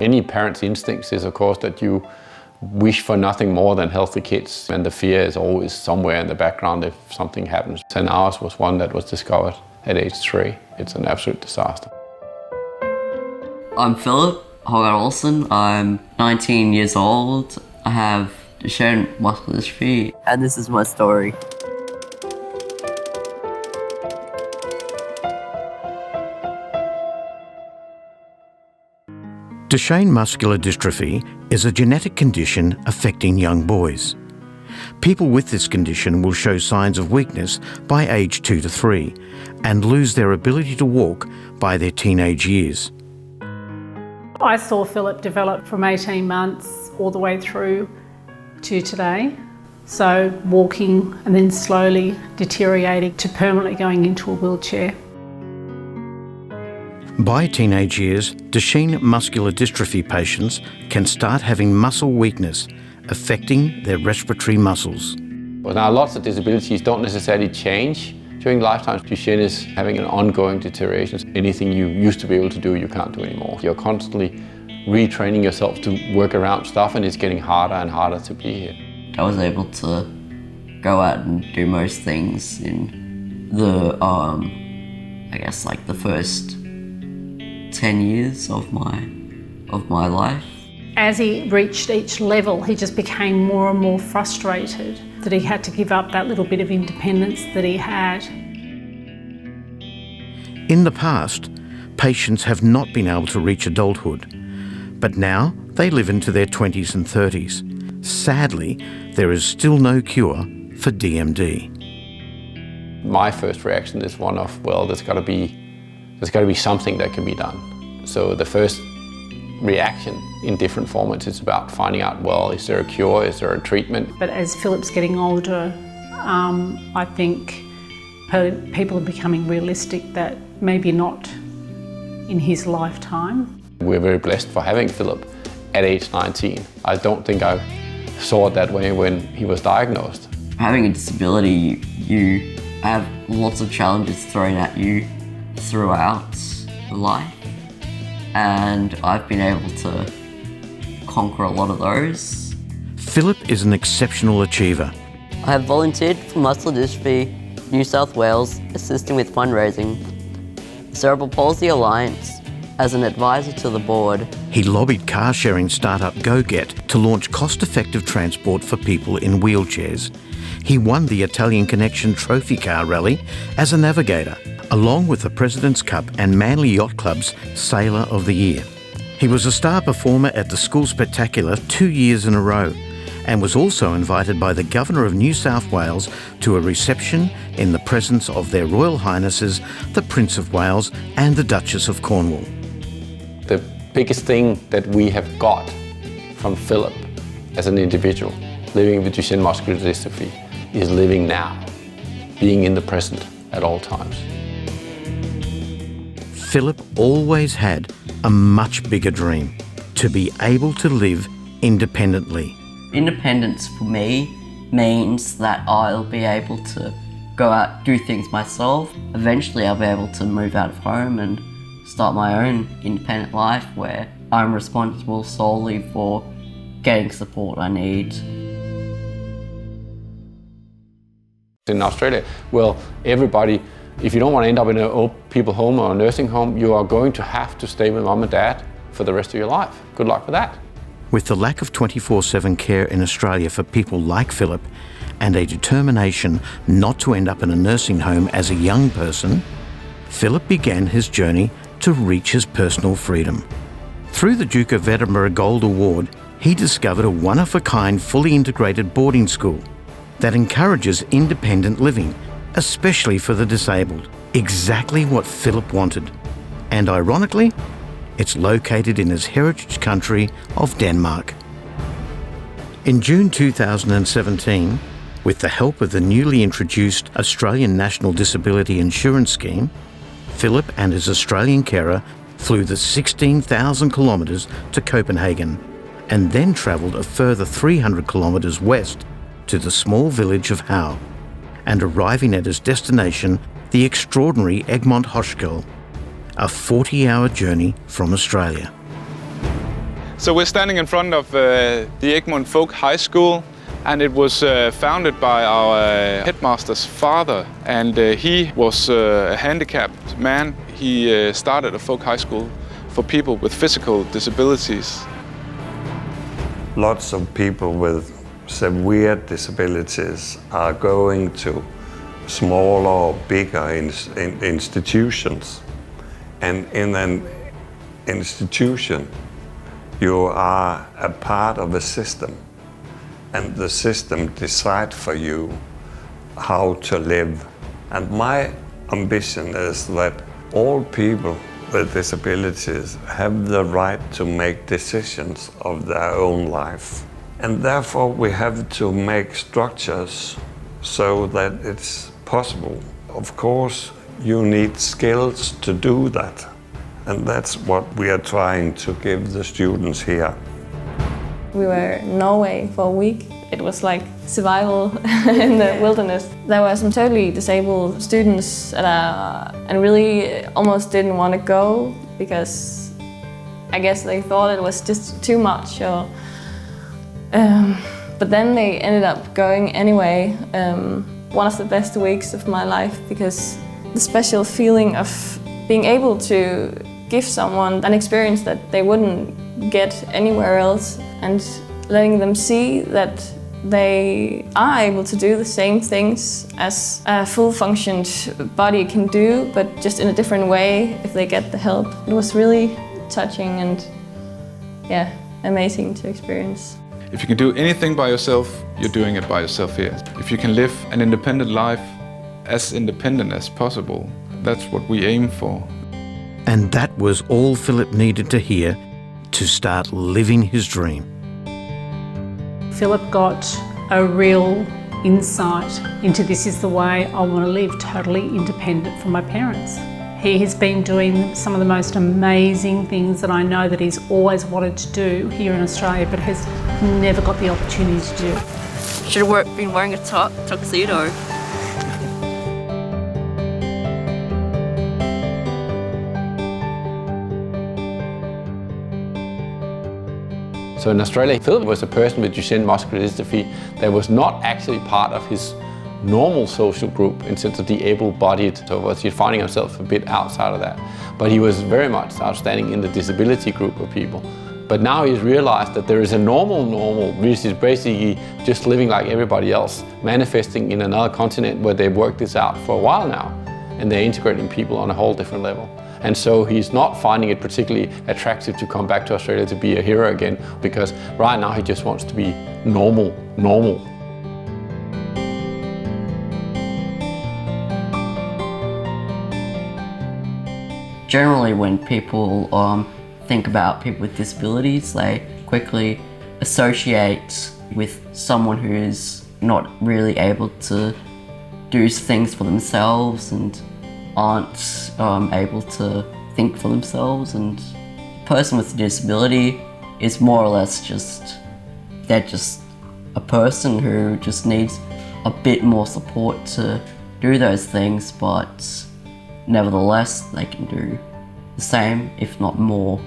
Any parent's instincts is, of course, that you wish for nothing more than healthy kids, and the fear is always somewhere in the background if something happens. And ours was one that was discovered at age 3. It's an absolute disaster. I'm Philip Holger Olsen. I'm 19 years old. I have Duchenne muscular dystrophy, and this is my story. Duchenne muscular dystrophy is a genetic condition affecting young boys. People with this condition will show signs of weakness by age 2 to 3 and lose their ability to walk by their teenage years. I saw Philip develop from 18 months all the way through to today. So walking and then slowly deteriorating to permanently going into a wheelchair. By teenage years, Duchenne muscular dystrophy patients can start having muscle weakness, affecting their respiratory muscles. Well, now, lots of disabilities don't necessarily change during lifetime. Duchenne is having an ongoing deterioration. Anything you used to be able to do, you can't do anymore. You're constantly retraining yourself to work around stuff, and it's getting harder and harder to be here. I was able to go out and do most things in the, I guess, like the first 10 years of my life. As he reached each level, he just became more and more frustrated that he had to give up that little bit of independence that he had. In the past, patients have not been able to reach adulthood, but now they live into their 20s and 30s. Sadly, there is still no cure for DMD. My first reaction is one of, well, there's got to be something that can be done. So the first reaction in different formats is about finding out, well, is there a cure, is there a treatment? But as Philip's getting older, I think people are becoming realistic that maybe not in his lifetime. We're very blessed for having Philip at age 19. I don't think I saw it that way when he was diagnosed. Having a disability, you have lots of challenges thrown at you throughout life, and I've been able to conquer a lot of those. Philip is an exceptional achiever. I have volunteered for Muscular Dystrophy New South Wales, assisting with fundraising, Cerebral Palsy Alliance as an advisor to the board. He lobbied car-sharing startup GoGet to launch cost-effective transport for people in wheelchairs. He won the Italian Connection Trophy Car Rally as a navigator, along with the President's Cup and Manly Yacht Club's Sailor of the Year. He was a star performer at the School Spectacular 2 years in a row and was also invited by the Governor of New South Wales to a reception in the presence of their Royal Highnesses, the Prince of Wales and the Duchess of Cornwall. The biggest thing that we have got from Philip as an individual living with Duchenne muscular dystrophy is living now, being in the present at all times. Philip always had a much bigger dream, to be able to live independently. Independence for me means that I'll be able to go out, do things myself. Eventually I'll be able to move out of home and start my own independent life where I'm responsible solely for getting support I need. In Australia, well, everybody, if you don't want to end up in an old people home or a nursing home, you are going to have to stay with mum and dad for the rest of your life. Good luck with that. With the lack of 24/7 care in Australia for people like Philip and a determination not to end up in a nursing home as a young person, Philip began his journey to reach his personal freedom. Through the Duke of Edinburgh Gold Award, he discovered a one-of-a-kind fully integrated boarding school that encourages independent living, especially for the disabled. Exactly what Philip wanted. And ironically, it's located in his heritage country of Denmark. In June 2017, with the help of the newly introduced Australian National Disability Insurance Scheme, Philip and his Australian carer flew the 16,000 kilometres to Copenhagen and then travelled a further 300 kilometres west to the small village of Hau, and arriving at his destination, the extraordinary Egmont Hochskull, a 40-hour journey from Australia. So we're standing in front of the Egmont Folk High School, and it was founded by our headmaster's father, and he was a handicapped man. He started a folk high school for people with physical disabilities. Lots of people with severe disabilities are going to smaller or bigger institutions. And in an institution, you are a part of a system, and the system decides for you how to live. And my ambition is that all people with disabilities have the right to make decisions of their own life. And therefore we have to make structures so that it's possible. Of course, you need skills to do that. And that's what we are trying to give the students here. We were in Norway for a week. It was like survival in the wilderness. There were some totally disabled students and really almost didn't want to go because I guess they thought it was just too much. But then they ended up going anyway. One of the best weeks of my life because the special feeling of being able to give someone an experience that they wouldn't get anywhere else and letting them see that they are able to do the same things as a full-functioned body can do, but just in a different way if they get the help. It was really touching and amazing to experience. If you can do anything by yourself, you're doing it by yourself here. If you can live an independent life, as independent as possible, that's what we aim for. And that was all Philip needed to hear to start living his dream. Philip got a real insight into this is the way I want to live, totally independent from my parents. He has been doing some of the most amazing things that I know that he's always wanted to do here in Australia, but has never got the opportunity to do. Should have been wearing a tuxedo. So in Australia, Philip was a person with Duchenne muscular dystrophy that was not actually part of his normal social group in sense of the able-bodied. So he's finding himself a bit outside of that. But he was very much outstanding in the disability group of people. But now he's realized that there is a normal, which is basically just living like everybody else, manifesting in another continent where they've worked this out for a while now, and they're integrating people on a whole different level. And so he's not finding it particularly attractive to come back to Australia to be a hero again, because right now he just wants to be normal. Generally, when people think about people with disabilities, they quickly associate with someone who is not really able to do things for themselves and aren't able to think for themselves, and a person with a disability is more or less they're just a person who just needs a bit more support to do those things, but nevertheless they can do the same, if not more.